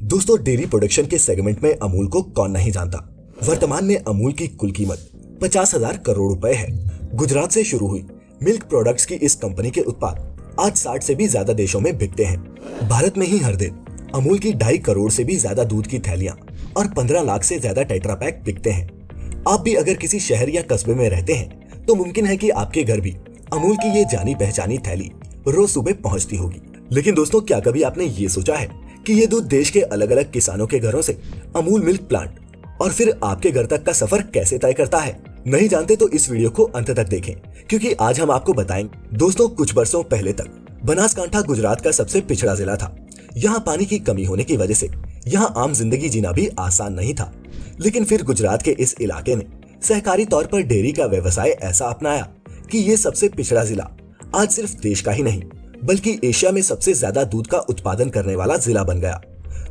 दोस्तों, dairy production के segment में अमूल को कौन नहीं जानता। वर्तमान में अमूल की कुल कीमत 50,000 करोड़ रुपए है। गुजरात से शुरू हुई मिल्क प्रोडक्ट्स की इस कंपनी के उत्पाद आज 60 से भी ज्यादा देशों में बिकते हैं। भारत में ही हर दिन अमूल की 2.5 करोड़ से भी ज्यादा दूध की थैलियां और 15 लाख से ज्यादा टेट्रा पैक बिकते हैं। आप भी अगर किसी शहर या कस्बे में रहते हैं तो मुमकिन है कि आपके घर भी अमूल की ये जानी पहचानी थैली रोज सुबह पहुंचती होगी। लेकिन दोस्तों, क्या कभी आपने ये सोचा है कि ये दूध देश के अलग अलग किसानों के घरों से अमूल मिल्क प्लांट और फिर आपके घर तक का सफर कैसे तय करता है? नहीं जानते तो इस वीडियो को अंत तक देखें, क्योंकि आज हम आपको बताएंगे। दोस्तों, कुछ वर्षों पहले तक बनासकांठा गुजरात का सबसे पिछड़ा जिला था। यहाँ पानी की कमी होने की वजह से यहाँ आम जिंदगी जीना भी आसान नहीं था। लेकिन फिर गुजरात के इस इलाके ने सहकारी तौर पर डेयरी का व्यवसाय ऐसा अपनाया कि ये सबसे पिछड़ा जिला आज सिर्फ देश का ही नहीं बल्कि एशिया में सबसे ज्यादा दूध का उत्पादन करने वाला जिला बन गया।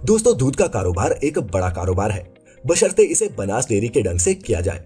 दोस्तों, दूध का कारोबार एक बड़ा कारोबार है, बशर्ते इसे बनास डेयरी के ढंग से किया जाए।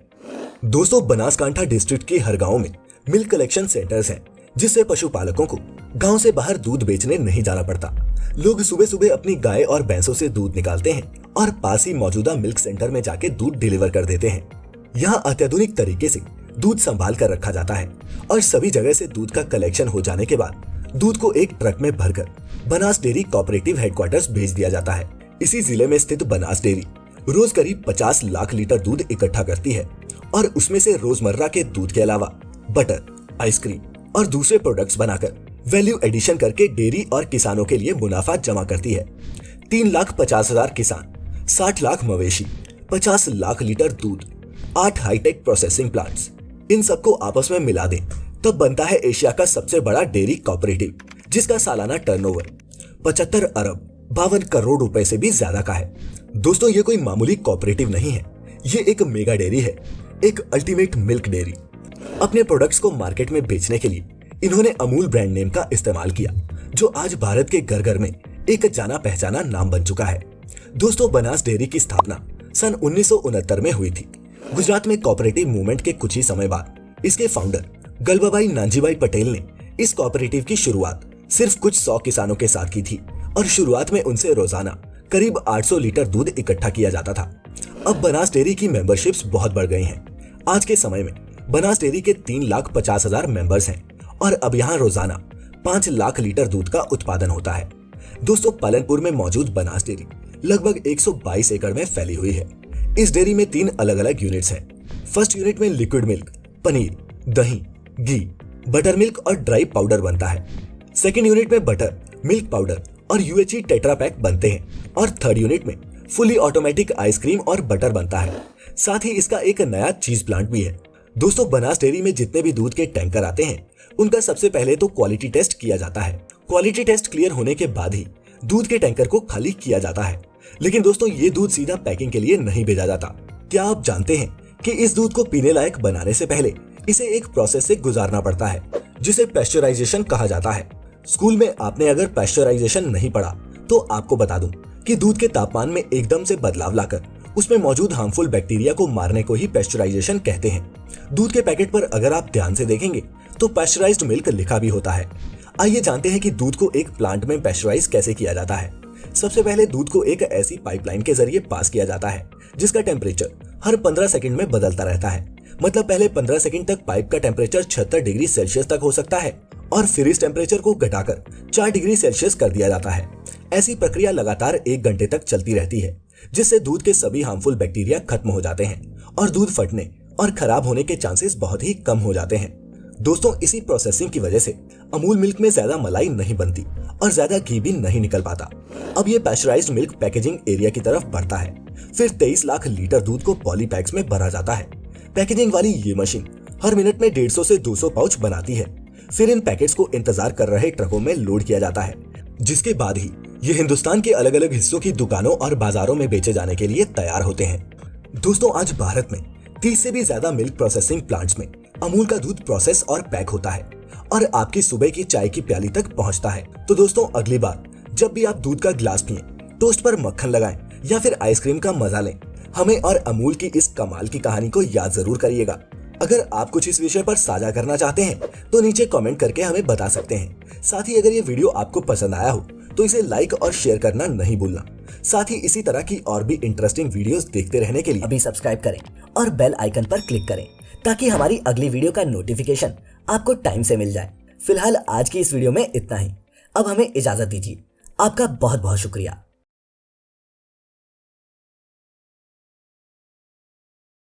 दोस्तों, बनासकांठा डिस्ट्रिक्ट के हर गांव में मिल्क कलेक्शन सेंटर्स हैं, जिससे पशुपालकों को गांव से बाहर दूध बेचने नहीं जाना पड़ता। लोग सुबह सुबह अपनी गाय और भैंसों से दूध निकालते हैं और पास ही मौजूदा मिल्क सेंटर में जाके दूध डिलीवर कर देते हैं। यहाँ अत्याधुनिक तरीके से दूध संभाल कर रखा जाता है और सभी जगह से दूध का कलेक्शन हो जाने के बाद दूध को एक ट्रक में भरकर बनास डेयरी कोऑपरेटिव हेडक्वार्टर्स भेज दिया जाता है। इसी जिले में स्थित बनास डेयरी रोज करीब 50 लाख लीटर दूध इकट्ठा करती है और उसमें से रोजमर्रा के दूध के अलावा बटर, आइसक्रीम और दूसरे प्रोडक्ट्स बनाकर वैल्यू एडिशन करके डेयरी और किसानों के लिए मुनाफा जमा करती है। 3,50,000 किसान, 60 लाख मवेशी, 50 लाख लीटर दूध, 8 हाईटेक प्रोसेसिंग प्लांट्स, इन सबको आपस में मिला दें तब बनता है एशिया का सबसे बड़ा डेयरी कोऑपरेटिव, जिसका सालाना टर्नओवर 75 अरब 52 करोड़ रुपए से भी ज्यादा का है। दोस्तों, ये कोई मामूली कोऑपरेटिव नहीं है, ये एक मेगा डेयरी है, एक अल्टीमेट मिल्क डेयरी। अपने प्रोडक्ट्स को मार्केट में बेचने के लिए इन्होंने अमूल ब्रांड नेम का इस्तेमाल किया, जो आज भारत के घर घर में एक जाना पहचाना नाम बन चुका है। दोस्तों, बनास डेयरी की स्थापना सन 1969 में हुई थी। गुजरात में कोऑपरेटिव मूवमेंट के कुछ ही समय बाद इसके फाउंडर गलबाबाई नानजीभाई पटेल ने इस कोऑपरेटिव की शुरुआत सिर्फ कुछ 100 किसानों के साथ की थी और शुरुआत में उनसे रोजाना करीब 800 लीटर दूध इकट्ठा किया जाता था। अब बनास डेयरी की मेंबरशिप्स बहुत बढ़ गई हैं। आज के समय में बनास डेयरी के 3,50,000 मेंबर्स हैं और अब यहाँ रोजाना 5 लाख लीटर दूध का उत्पादन होता है। दोस्तों, पालनपुर में मौजूद बनास डेयरी लगभग 122 एकड़ में फैली हुई है। इस डेयरी में 3 अलग अलग यूनिट्स हैं। फर्स्ट यूनिट में लिक्विड मिल्क, पनीर, दही, घी, बटर मिल्क और ड्राई पाउडर बनता है। सेकेंड यूनिट में बटर, मिल्क पाउडर और यूएचई टेट्रा पैक बनते हैं और थर्ड यूनिट में फुली ऑटोमेटिक आइसक्रीम और बटर बनता है। साथ ही इसका एक नया चीज प्लांट भी है। दोस्तों, बनास डेयरी में जितने भी दूध के टैंकर आते हैं उनका सबसे पहले तो क्वालिटी टेस्ट किया जाता है। क्वालिटी टेस्ट क्लियर होने के बाद ही दूध के टैंकर को खाली किया जाता है। लेकिन दोस्तों, ये दूध सीधा पैकिंग के लिए नहीं भेजा जाता। क्या आप जानते हैं कि इस दूध को पीने लायक बनाने से पहले इसे एक प्रोसेस से गुजारना पड़ता है, जिसे पैस्चराइजेशन कहा जाता है। स्कूल में आपने अगर पैस्चराइजेशन नहीं पढ़ा तो आपको बता दूं कि दूध के तापमान में एकदम से बदलाव लाकर उसमें मौजूद हार्मफुल बैक्टीरिया को मारने को ही पैस्चराइजेशन कहते हैं। दूध के पैकेट पर अगर आप ध्यान से देखेंगे तो पैस्चराइज्ड मिल्क लिखा भी होता है। आइए जानते हैं कि दूध को एक प्लांट में पैस्चराइज कैसे किया जाता है। सबसे पहले दूध को एक ऐसी पाइपलाइन के जरिए पास किया जाता है जिसका टेम्परेचर हर 15 सेकंड में बदलता रहता है। मतलब पहले 15 सेकंड तक पाइप का टेम्परेचर 76 डिग्री सेल्सियस तक हो सकता है और फिर इस टेम्परेचर को घटाकर 4 डिग्री सेल्सियस कर दिया जाता है। ऐसी प्रक्रिया लगातार 1 घंटे तक चलती रहती है, जिससे दूध के सभी हार्मफुल बैक्टीरिया खत्म हो जाते हैं और दूध फटने और खराब होने के चांसेस बहुत ही कम हो जाते हैं। दोस्तों, इसी प्रोसेसिंग की वजह से अमूल मिल्क में ज्यादा मलाई नहीं बनती और ज्यादा घी भी नहीं निकल पाता। अब ये पैस्चराइज्ड मिल्क पैकेजिंग एरिया की तरफ बढ़ता है। फिर 23 लाख लीटर दूध को पॉली पैक्स में भरा जाता है। पैकेजिंग वाली ये मशीन हर मिनट में 150 से 200 पाउच बनाती है। फिर इन पैकेट्स को इंतजार कर रहे ट्रकों में लोड किया जाता है, जिसके बाद ही ये हिंदुस्तान के अलग अलग हिस्सों की दुकानों और बाजारों में बेचे जाने के लिए तैयार होते हैं। दोस्तों, आज भारत में 30 से भी ज्यादा मिल्क प्रोसेसिंग प्लांट्स में अमूल का दूध प्रोसेस और पैक होता है और आपकी सुबह की चाय की प्याली तक पहुंचता है। तो दोस्तों, अगली बार जब भी आप दूध का गिलास पिएं, टोस्ट पर मक्खन लगाएं या फिर आइसक्रीम का मजा लें, हमें और अमूल की इस कमाल की कहानी को याद जरूर करिएगा। अगर आप कुछ इस विषय पर साझा करना चाहते हैं तो नीचे कमेंट करके हमें बता सकते हैं। साथ ही अगर ये वीडियो आपको पसंद आया हो तो इसे लाइक और शेयर करना नहीं भूलना। साथ ही इसी तरह की और भी इंटरेस्टिंग वीडियोस देखते रहने के लिए अभी सब्सक्राइब करें और बेल आइकन पर क्लिक करें ताकि हमारी अगली वीडियो का नोटिफिकेशन आपको टाइम से मिल जाए। फिलहाल आज की इस वीडियो में इतना ही। अब हमें इजाजत दीजिए। आपका बहुत बहुत शुक्रिया।